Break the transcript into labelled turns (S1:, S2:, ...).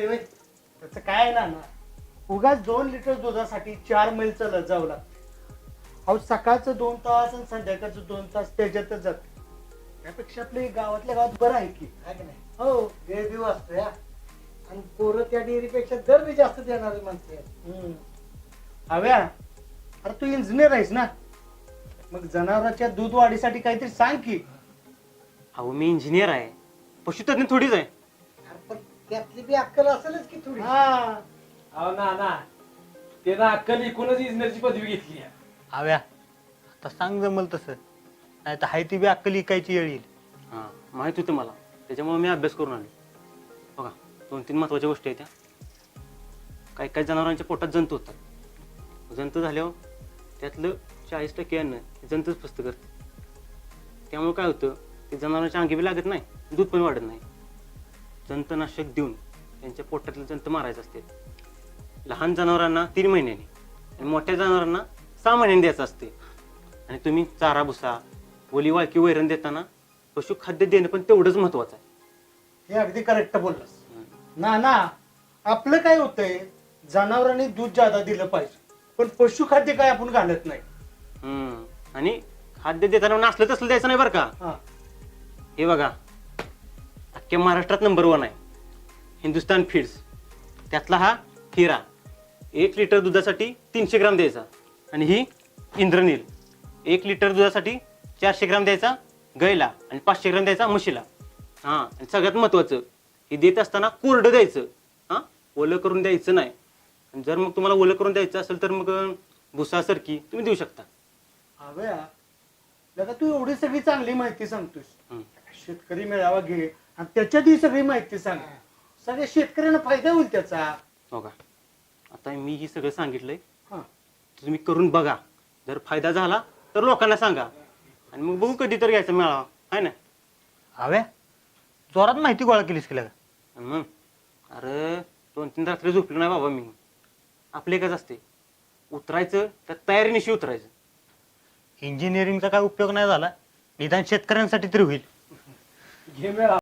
S1: लागते वे त्याचं काय ना उगाच 2 लिटर दुधासाठी 4 मैल चालत जावं लागतं. अहो सकाळचं 2 तास आणि संध्याकाळचं 2 तास त्याच्यातच जात. त्यापेक्षा आपल्या गावातल्या गावात बरं आहे की नाही.
S2: हो वेळ बी वाचतोय आणि पोरं त्या डेअरीपेक्षा दर बी जास्त देणारी माणसं आहेत.
S1: हव्या अरे तू इंजिनियर आहेस ना, मग जनावरांच्या दूध वाढीसाठी काहीतरी सांग की.
S3: अहो मी इंजिनियर आहे, पशुतज्ञ थोडीच आहे.
S2: अरे पण त्यातली बी अक्कल असेलच की थोडी.
S1: हा
S4: अहो ना त्यानं अक्कल इकूनच इंजिनियरची पदवी घेतली आहे.
S5: हव्या आता सांग जमल तसं, नाही तर हाय ती बी अक्कल इकायची येळ येईल.
S3: हां माहित होतं मला, त्याच्यामुळे मी अभ्यास करून आलो. बघा 2-3 महत्त्वाच्या गोष्टी आहेत त्या. काही जनावरांच्या पोटात जंतू होतात. जंतू झाल्यावर त्यातलं 40% अन्न जंतूच फस्त करते. त्यामुळे काय होतं, ते जनावरांच्या अंगी बी लागत नाही, दूध पण वाढत नाही. जंतनाशक देऊन त्यांच्या पोटातले जंत मारायचे असते. लहान जनावरांना 3 महिन्यांनी आणि मोठ्या जनावरांना 6 महिन्यांनी द्यायचं असते. आणि तुम्ही चारा भुसा ओली वाळकी वैरण देताना पशुखाद्य देणं पण तेवढंच महत्वाचं आहे.
S1: हे अगदी करेक्ट बोललास ना. आपलं काय होतंय, जनावरांनी दूध जादा दिलं पाहिजे पण पशुखाद्य काय आपण घालत नाही.
S3: आणि खाद्य देताना नसलं तसलं द्यायचं नाही बरं का.
S1: हा
S3: हे बघा अख्ख्या महाराष्ट्रात नंबर 1 आहे हिंदुस्तान फीड्स. त्यातला हा हिरा 1 लिटर दुधासाठी 300 ग्राम द्यायचा. आणि ही इंद्रनील 1 लिटर दुधासाठी 400 ग्राम द्यायचा गाईला आणि 500 ग्राम द्यायचा म्हशीला. हां आणि सगळ्यात महत्वाचं, हे देत असताना कोरडं द्यायचं. हां ओलं करून द्यायचं नाही. आणि जर मग तुम्हाला ओलं करून द्यायचं असेल तर मग भुसा सरकी तुम्ही देऊ शकता.
S1: हव्या दादा तू एवढी सगळी चांगली माहिती सांगतोस. शेतकरी मेळावा घे आणि त्याच्यात ही सगळी माहिती सांग. सगळ्या शेतकऱ्यांना फायदा होईल त्याचा.
S3: हो का, आता मी ही सगळं सांगितलंय,
S1: हा
S3: तुम्ही करून बघा. जर फायदा झाला तर लोकांना सांगा आणि मग बघू कधी तर घ्यायचा मेळावा आहे ना.
S5: हव्या जोरात माहिती गोळा केलीस केलं का?
S3: आणि मग अरे 2-3 रात्री झोपलो नाही बाबा मी. आपले एकच असते, उतरायचं त्या तयारीनिशी उतरायचं.
S5: इंजिनिअरिंगचा काय उपयोग नाही झाला, निदान शेतकऱ्यांसाठी तरी होईल.
S4: घे मेळा.